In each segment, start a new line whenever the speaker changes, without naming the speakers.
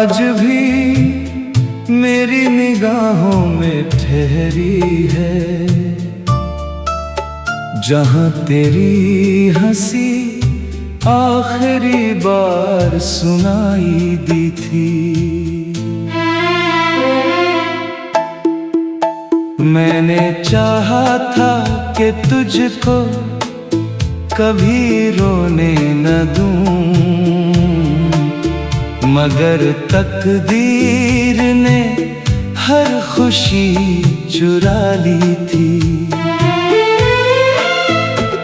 आज भी मेरी निगाहों में ठहरी है, जहां तेरी हंसी आखिरी बार सुनाई दी थी। मैंने चाहा था कि तुझको कभी रोने न दूं, मगर तकदीर ने हर खुशी चुरा ली थी।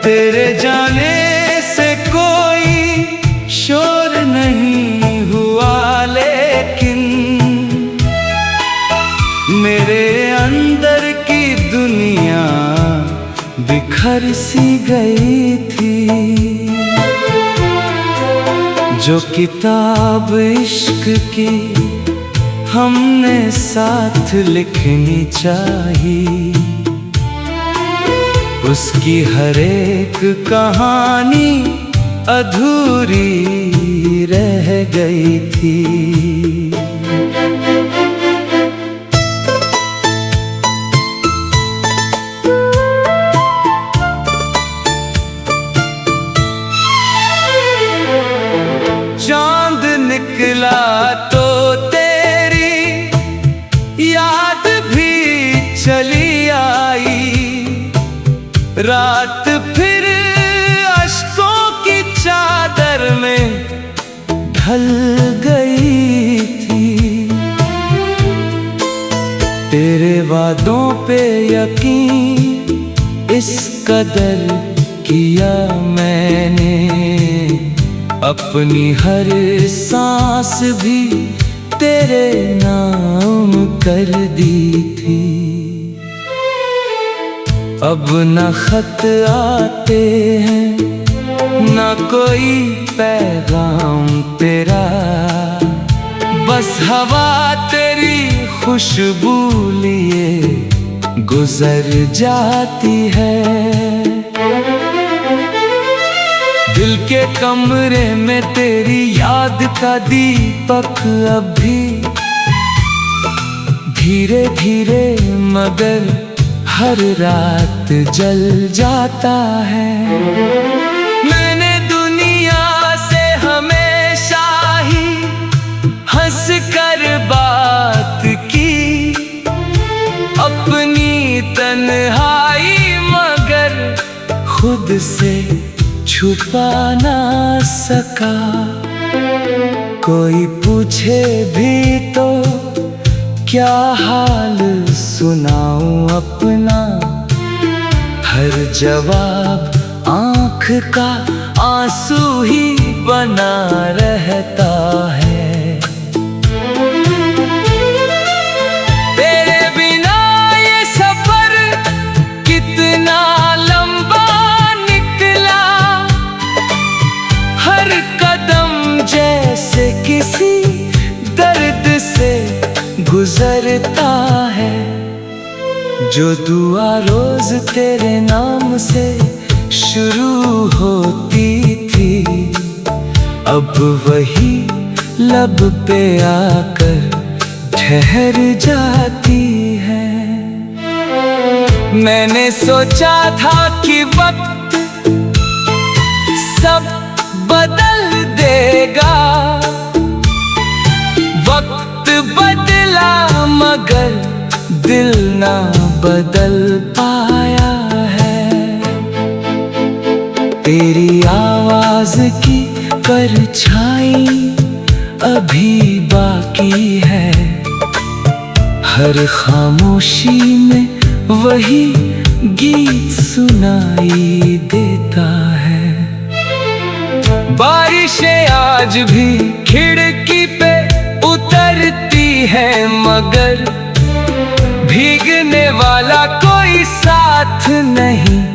तेरे जाने से कोई शोर नहीं हुआ, लेकिन मेरे अंदर की दुनिया बिखर सी गई थी। जो किताब इश्क की हमने साथ लिखनी चाहिए, उसकी हर एक कहानी अधूरी रह गई थी। चांद निकला तो तेरी याद भी चली आई, रात फिर अश्कों की चादर में ढल गई थी। तेरे वादों पे यकीन इस कदर किया मैंने, अपनी हर सांस भी तेरे नाम कर दी थी। अब न खत आते हैं, न कोई पैगाम तेरा, बस हवा तेरी खुशबू लिए गुजर जाती है। दिल के कमरे में तेरी याद का दीपक अभी धीरे धीरे मगर हर रात जल जाता है। मैंने दुनिया से हमेशा ही हंस कर बात की, अपनी तन्हाई मगर खुद से छुपा ना सका। कोई पूछे भी तो क्या हाल सुनाऊं अपना, हर जवाब आँख का आंसू ही बना रहता है। तेरे बिना ये सफर कितना लंबा निकला, हर कदम जैसे किसी दर्द से गुजरता है। जो दुआ रोज तेरे नाम से शुरू होती थी, अब वही लब पे आकर ठहर जाती है। मैंने सोचा था कि वक्त सब बदल देगा, वक्त बदला मगर दिल ना बदल पाया है। तेरी आवाज की परछाई अभी बाकी है, हर खामोशी में वही गीत सुनाई देता है। बारिशें आज भी खिड़की पे उतरती है, मगर भीगने वाला कोई साथ नहीं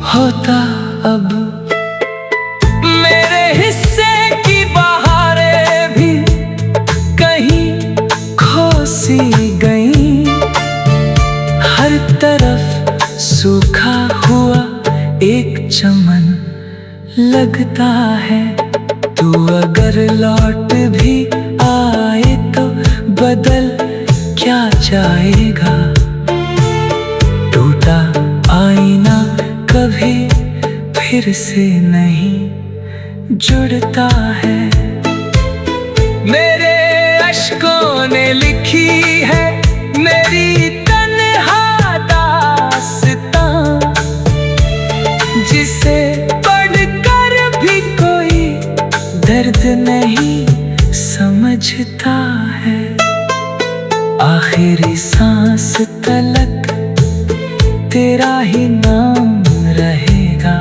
होता अब। मेरे हिस्से की बहारें भी कहीं खो सी गईं, हर तरफ सूखा हुआ एक चमन लगता है। तू अगर लौट भी आए फिर से नहीं जुड़ता है। मेरे अश्कों ने लिखी है मेरी तन्हा दास्तां, जिसे पढ़कर भी कोई दर्द नहीं समझता है। आखिरी सांस तलक तेरा ही नाम रहेगा,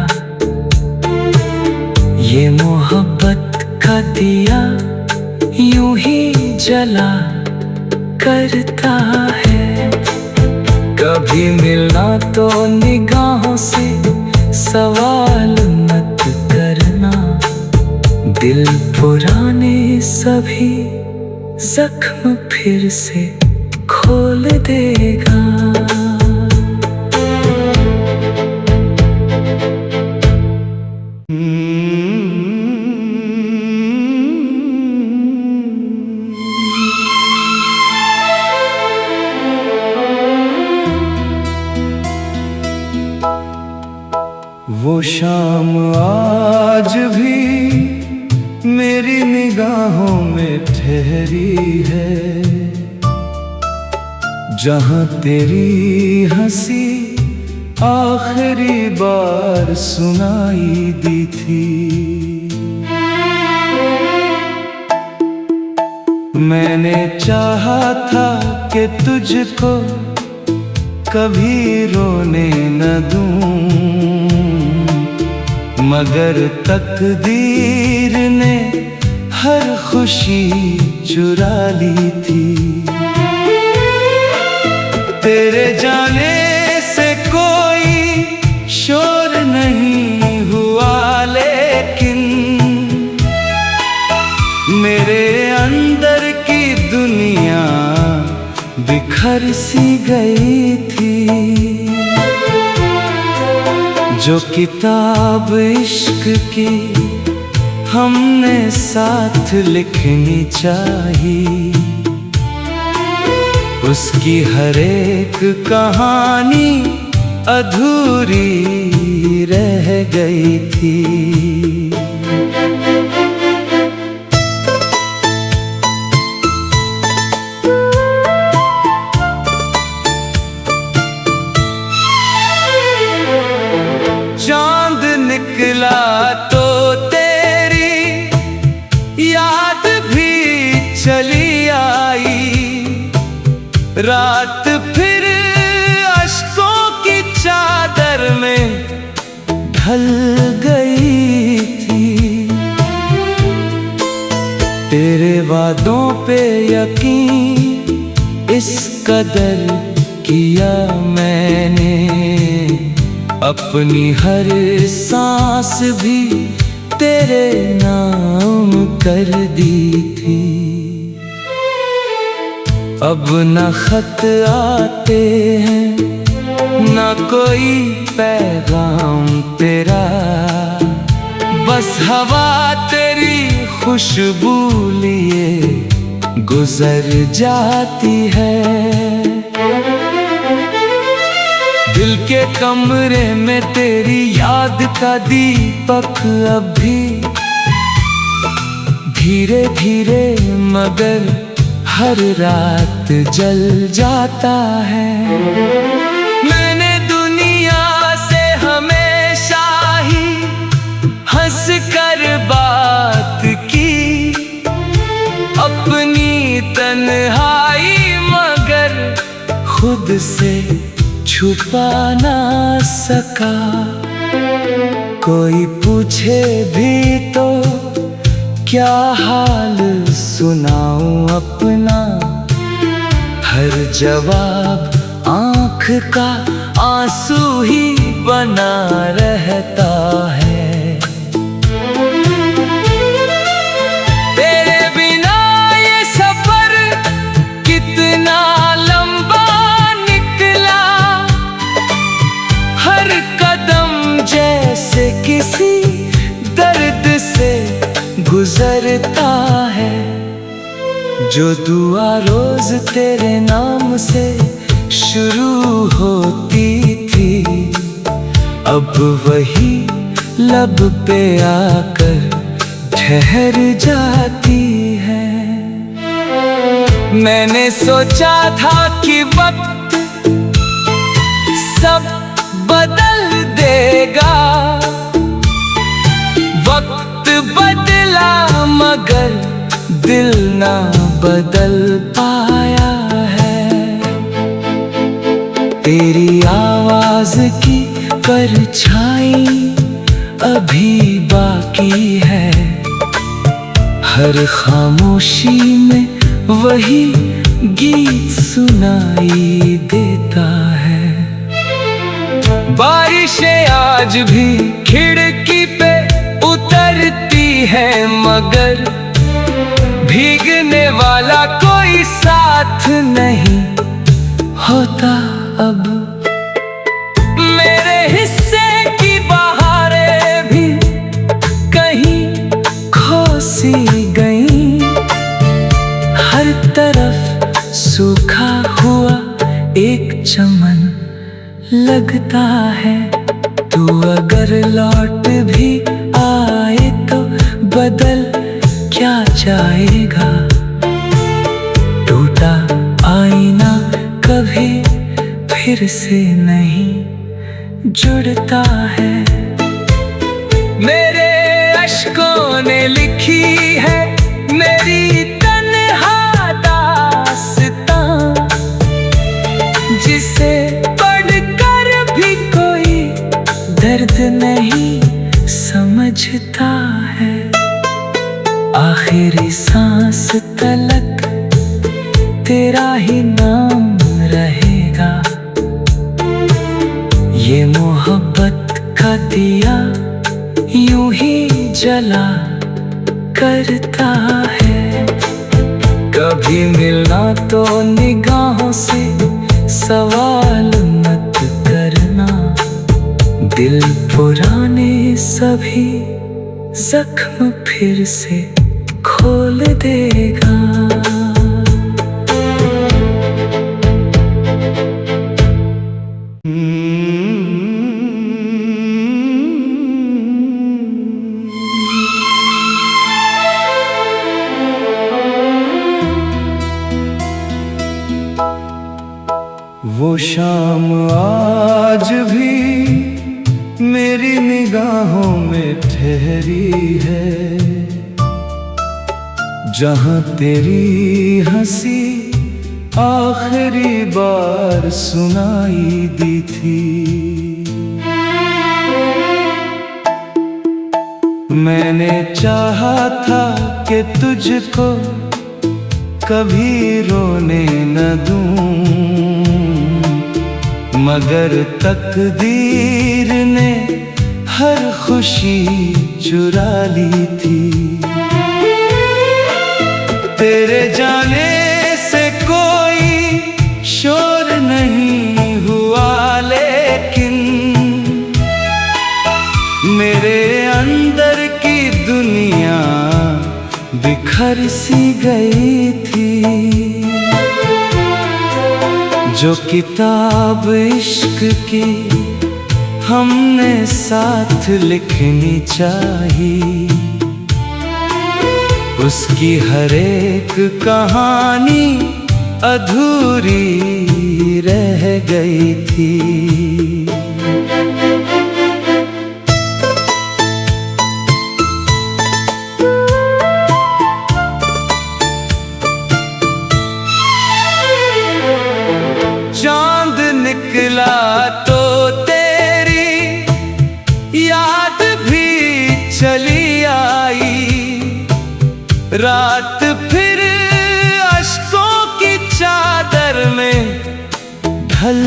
ये मोहब्बत का दिया यूं ही जला करता है। कभी मिलना तो निगाहों से सवाल मत करना, दिल पुराने सभी जख्म फिर से खोल देगा।
वो शाम आज भी मेरी निगाहों में ठहरी है, जहां तेरी हंसी आखिरी बार सुनाई दी थी। मैंने चाहा था कि तुझको कभी रोने न दूं, मगर तकदीर ने हर खुशी चुरा ली थी। तेरे जाने से कोई शोर नहीं हुआ, लेकिन मेरे अंदर की दुनिया बिखर सी गई थी। जो किताब इश्क की हमने साथ लिखनी चाहिए, उसकी हर एक कहानी अधूरी रह गई थी। चांद निकला तो तेरी याद भी चली आई, रात फिर अश्कों की चादर में ढल गई थी। तेरे वादों पे यकीन इस कदर किया मैंने, अपनी हर सांस भी तेरे नाम कर दी थी। अब न खत आते हैं न कोई पैगाम तेरा, बस हवा तेरी खुशबू लिए गुजर जाती है। दिल के कमरे में तेरी याद का दीपक अभी धीरे धीरे मगर हर रात जल जाता है। मैंने दुनिया से हमेशा ही हंस कर बात की, अपनी तन्हाई मगर खुद से छुपा ना सका। कोई पूछे भी तो क्या हाल सुनाऊं अपना, हर जवाब आँख का आंसू ही बना रहता है। तेरे बिना ये सफर कितना लंबा निकला, हर कदम जैसे किसी दर्द से गुजरता है। जो दुआ रोज तेरे नाम से शुरू होती थी, अब वही लब पे आकर ठहर जाती है। मैंने सोचा था कि वक्त सब बदल देगा, वक्त बदला मगर दिल ना बदल पाया है। तेरी आवाज की परछाई अभी बाकी है, हर खामोशी में वही गीत सुनाई देता है। बारिशें आज भी खिड़की पे उतरती है, मगर भीगने वाला कोई साथ नहीं होता अब। मेरे हिस्से की बहारें भी कहीं खो सी गईं, हर तरफ सूखा हुआ एक चमन लगता है। तू अगर लौट भी आए तो बदल क्या जाएगा, टूटा आईना कभी फिर से नहीं जुड़ता है। मेरे अश्कों ने लिखी है मेरी तन्हा दास्तां, जिसे पढ़कर भी कोई दर्द नहीं समझता है। आखिरी सांस तलक तेरा ही नाम रहेगा, ये मोहब्बत का दिया यूं ही जला करता है। कभी मिलना तो निगाहों से सवाल मत करना, दिल पुराने सभी जख्म फिर से खोल देगा। वो शाम आज भी मेरी निगाहों में ठहरी है, जहां तेरी हंसी आखिरी बार सुनाई दी थी। मैंने चाहा था कि तुझको कभी रोने न दूं, मगर तकदीर ने हर खुशी चुरा ली थी। तेरे जाने से कोई शोर नहीं हुआ, लेकिन मेरे अंदर की दुनिया बिखर सी गई थी। जो किताब इश्क की हमने साथ लिखनी चाहिए, उसकी हर एक कहानी अधूरी रह गई थी। चांद निकला तो तेरी याद भी चली आई, रात फिर अश्कों की चादर में ढल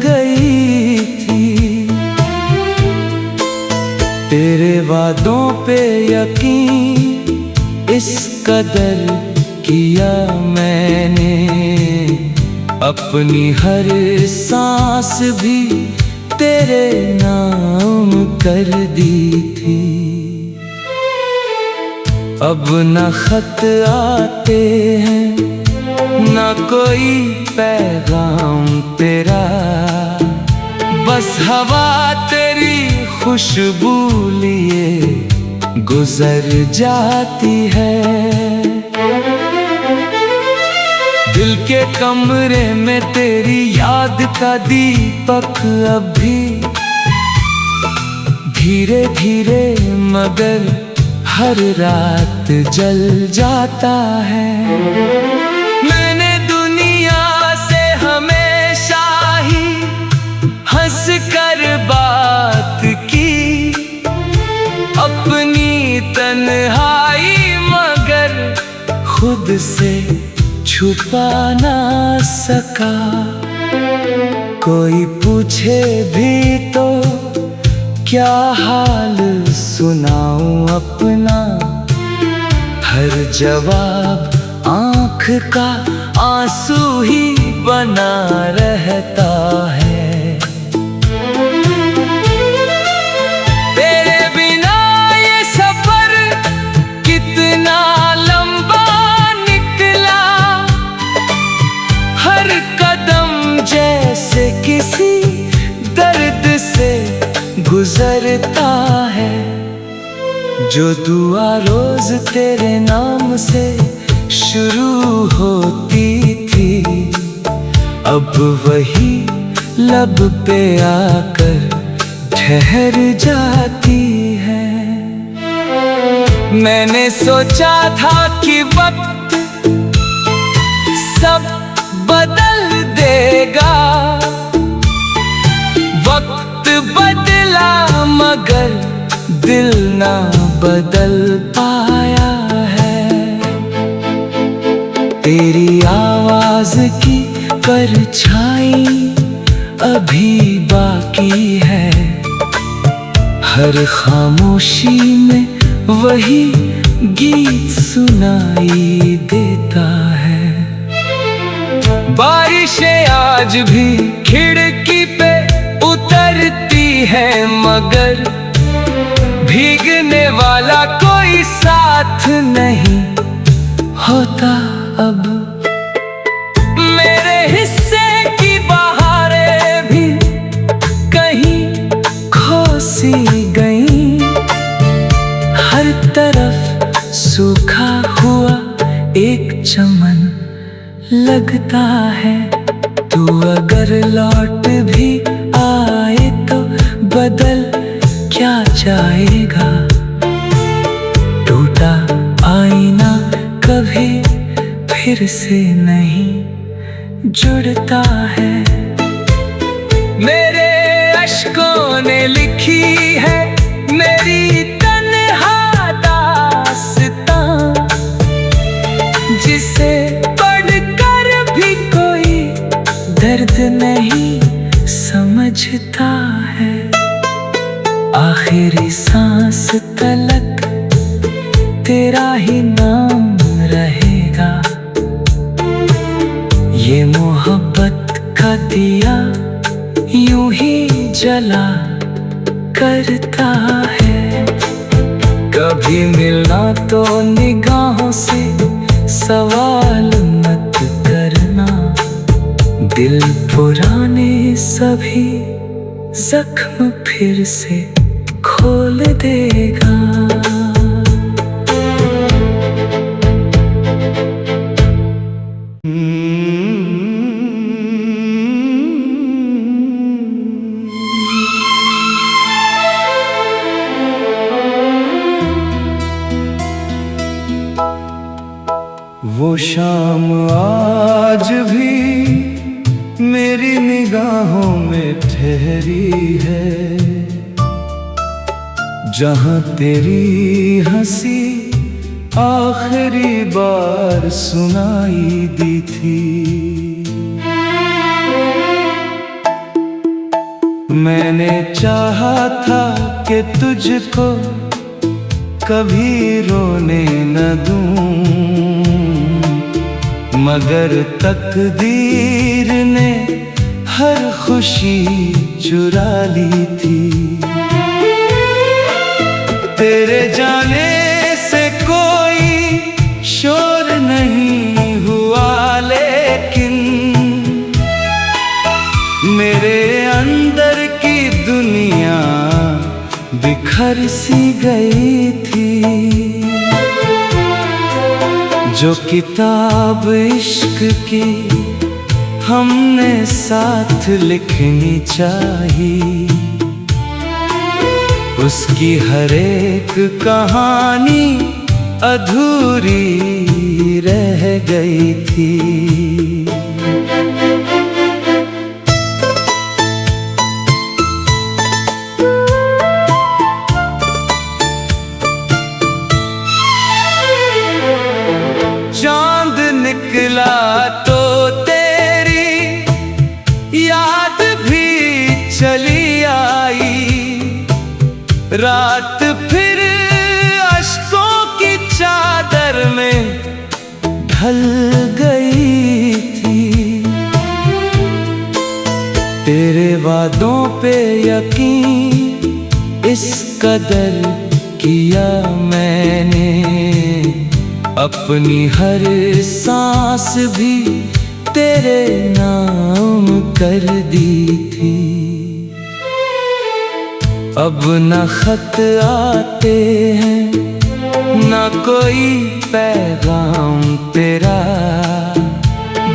गई थी। तेरे वादों पे यकीन इस कदर किया मैंने, अपनी हर सांस भी तेरे नाम कर दी थी। अब न खत आते हैं न कोई पैगाम तेरा, बस हवा तेरी खुशबू लिए गुजर जाती है। दिल के कमरे में तेरी याद का दीपक अभी धीरे धीरे मगर हर रात जल जाता है। मैंने दुनिया से हमेशा ही हंस कर बात की, अपनी तन्हाई मगर खुद से छुपा ना सका। कोई पूछे भी तो क्या हाल सुनाऊं अपना, हर जवाब आँख का आंसू ही बना रहता है। तेरे बिना ये सफर कितना लंबा निकला, हर कदम जैसे किसी दर्द से गुजरता है। जो दुआ रोज तेरे नाम से शुरू होती थी, अब वही लब पे आकर ठहर जाती है। मैंने सोचा था कि वक्त सब बदल देगा, वक्त बदला मगर दिल ना बदल पाया है। तेरी आवाज की परछाई अभी बाकी है, हर खामोशी में वही गीत सुनाई देता है। बारिशें आज भी खिड़की पे उतरती है मगर भीगने वाला कोई साथ नहीं होता अब। मेरे हिस्से की बहारें भी कहीं खो सी गईं, हर तरफ सूखा हुआ एक चमन लगता है। तू अगर लौट भी आए तो बदल क्या जाएगा, टूटा आईना कभी फिर से नहीं जुड़ता है। मेरे अश्कों ने लिखी है मेरी तन्हा दास्तां, जिसे पढ़कर भी कोई दर्द नहीं समझता है। आखिरी सांस तलक तेरा ही नाम रहेगा, ये मोहब्बत का दिया यूं ही जला करता है। कभी मिलना तो निगाहों से सवाल मत करना, दिल पुराने सभी जख्म फिर से खोल देगा। वो शाम आज भी मेरी निगाहों में ठहरी है, जहां तेरी हंसी आखिरी बार सुनाई दी थी। मैंने चाहा था कि तुझको कभी रोने न दूं, मगर तकदीर ने हर खुशी चुरा ली थी। तेरे जाने से कोई शोर नहीं हुआ, लेकिन मेरे अंदर की दुनिया घर सी गई थी। जो किताब इश्क की हमने साथ लिखनी चाहिए, उसकी हर एक कहानी अधूरी रह गई थी। चांद निकला तो तेरी याद भी चली आई, रात फिर अश्कों की चादर में ढल गई थी। तेरे वादों पे यकीन इस कदर किया मैंने, अपनी हर सांस भी तेरे नाम कर दी थी। अब न खत आते हैं, न कोई पैगाम तेरा,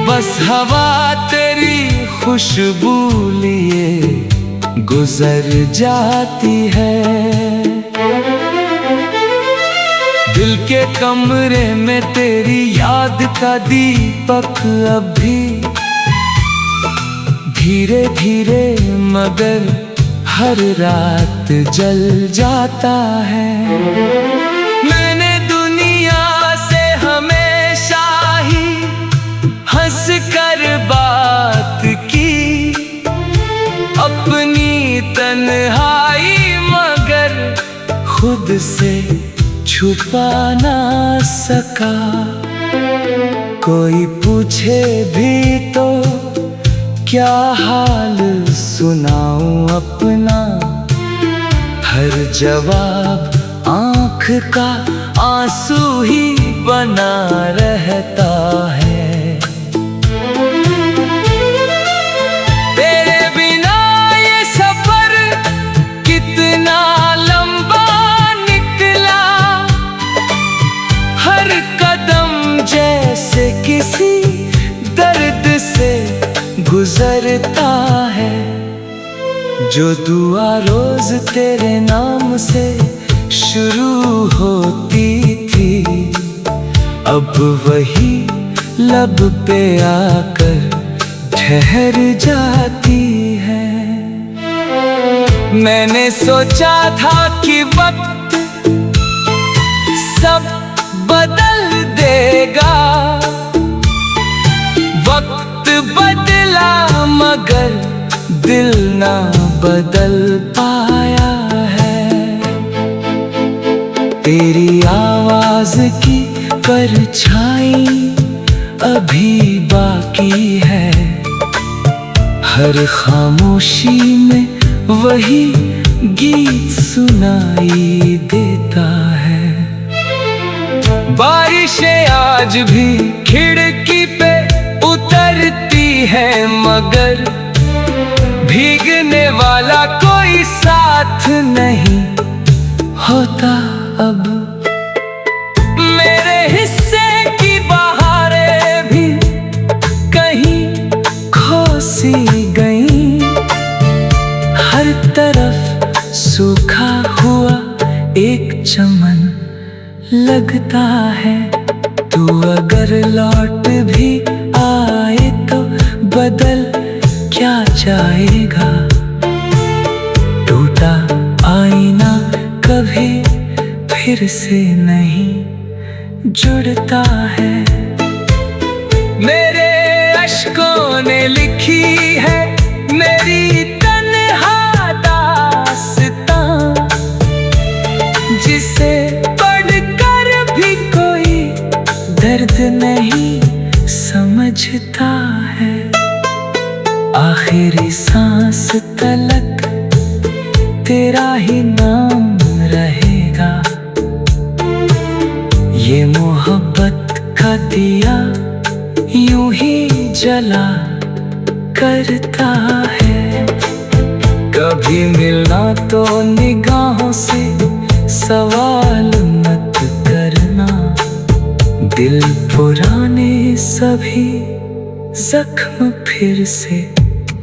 बस हवा तेरी खुशबू लिए गुजर जाती है। दिल के कमरे में तेरी याद का दीपक अभी धीरे धीरे मगर हर रात जल जाता है। मैंने दुनिया से हमेशा ही हंस कर बात की, अपनी तन्हाई मगर खुद से छुपा ना सका। कोई पूछे भी तो क्या हाल सुनाऊं अपना, हर जवाब आँख का आंसू ही बना रहता है। तेरे बिना ये सफर कितना लंबा निकला, हर कदम जैसे किसी दर्द से गुजरता है। जो दुआ रोज तेरे नाम से शुरू होती थी, अब वही लब पे आकर ठहर जाती है। मैंने सोचा था कि वक्त सब बदल देगा, वक्त बदला मगर दिल ना बदल पाया है। तेरी आवाज की परछाई अभी बाकी है, हर खामोशी में वही गीत सुनाई देता है। बारिशें आज भी खिड़की पे उतरती है मगर भीगने वाला कोई साथ नहीं होता अब। मेरे हिस्से की बहारें भी कहीं खो सी गईं, हर तरफ सूखा हुआ एक चमन लगता है। तू अगर लौट भी आए तो बदल क्या जाएगा, टूटा आईना कभी फिर से नहीं जुड़ता है। मेरे अश्कों ने लिखी है मेरी तन्हा दास्तां, जिसे पढ़कर भी कोई दर्द नहीं समझता है। आखिरी सांस तलक तेरा ही नाम रहेगा, ये मोहब्बत का दिया यूं ही जला करता है। कभी मिलना तो निगाहों से सवाल मत करना, दिल पुराने सभी जख्म फिर से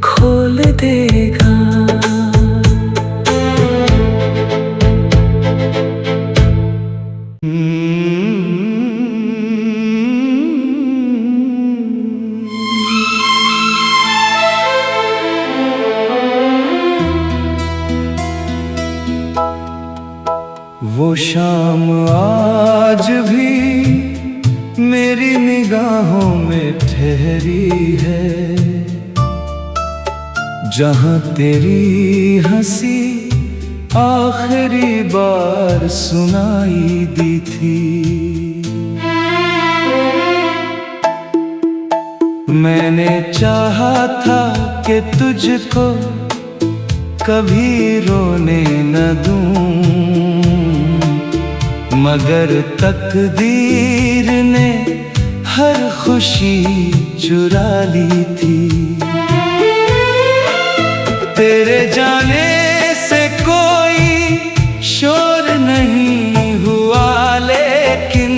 खोल देगा।
वो शाम आज भी मेरी निगाहों में ठहरी है, जहां तेरी हंसी आखिरी बार सुनाई दी थी। मैंने चाहा था कि तुझको कभी रोने न दूं, मगर तकदीर ने हर खुशी चुरा ली थी। तेरे जाने से कोई शोर नहीं हुआ, लेकिन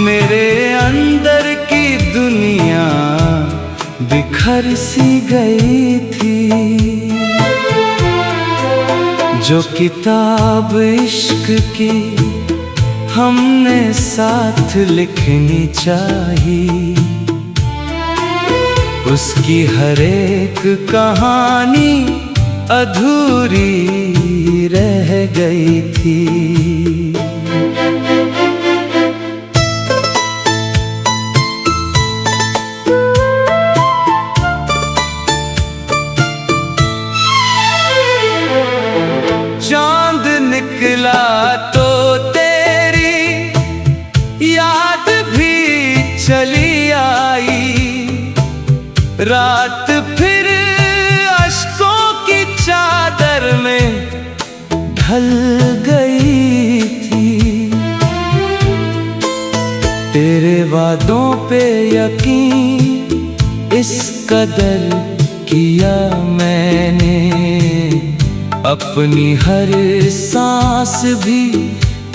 मेरे अंदर की दुनिया बिखर सी गई थी। जो किताब इश्क की हमने साथ लिखनी चाहिए, उसकी हर एक कहानी अधूरी रह गई थी। चांद निकला तो तेरी याद भी चली आई, रात फिर अश्कों की चादर में ढल गई थी। तेरे वादों पे यकीन इस कदर किया मैंने, अपनी हर सांस भी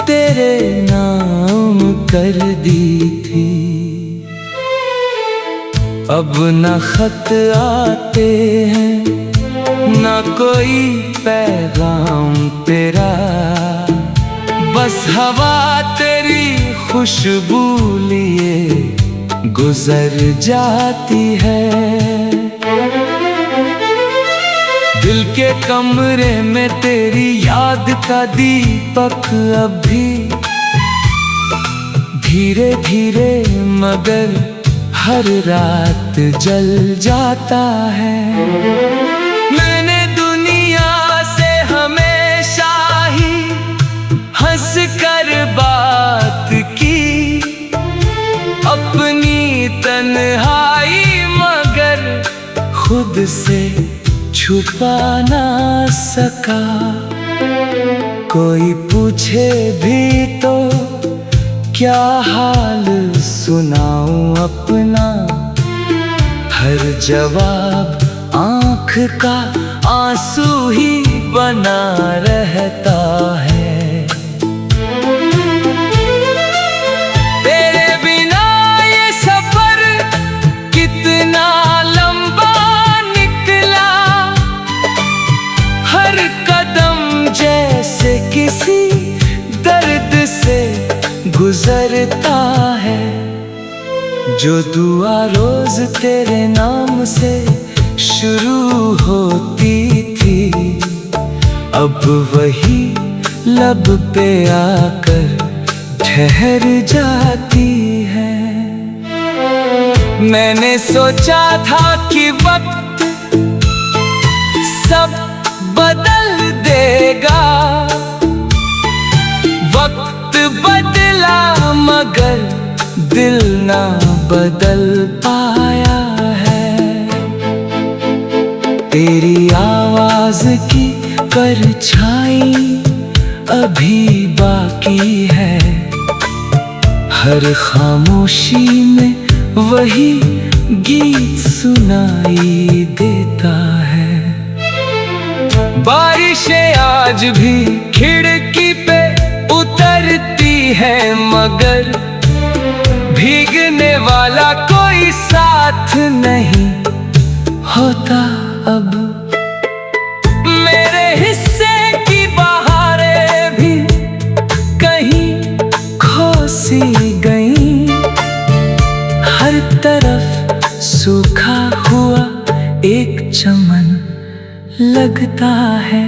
तेरे नाम कर दी थी। अब न खत आते हैं, न कोई पैगाम तेरा, बस हवा तेरी खुशबू लिए गुजर जाती है। दिल के कमरे में तेरी याद का दीपक अभी धीरे धीरे मगर हर रात जल जाता है। मैंने दुनिया से हमेशा ही हंस कर बात की, अपनी तन्हाई मगर खुद से छुपा ना सका। कोई पूछे भी तो क्या हाल सुनाऊं अपना, हर जवाब आँख का आंसू ही बना रहता है। तेरे बिना ये सफर कितना लंबा निकला, हर कदम जैसे किसी दर्द से गुजरता है। जो दुआ रोज तेरे नाम से शुरू होती थी, अब वही लब पे आकर ठहर जाती है। मैंने सोचा था कि वक्त सब बदल देगा, वक्त बदला मगर दिल ना बदल पाया है। तेरी आवाज की परछाई अभी बाकी है, हर खामोशी में वही गीत सुनाई देता है। बारिशें आज भी खिड़की पे उतरती है, मगर भीगने वाला कोई साथ नहीं होता अब। मेरे हिस्से की बहारें भी कहीं खो सी गई, हर तरफ सूखा हुआ एक चमन लगता है।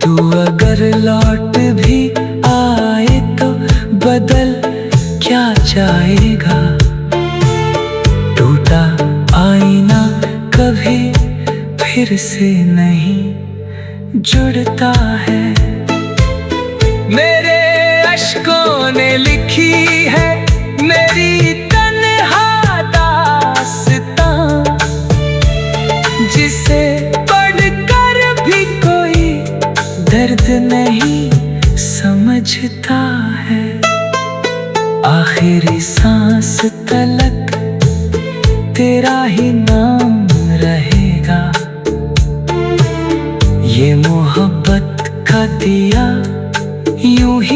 तू अगर लौट भी आए तो बदल क्या जाएगा? टूटा आईना कभी फिर से नहीं जुड़ता है। मेरे अश्कों ने लिखी है मेरी तन्हा दास्तां, जिसे पढ़कर भी कोई दर्द नहीं समझता है। आखिरी सांस तलक तेरा ही नाम रहेगा, ये मोहब्बत का दिया यूं ही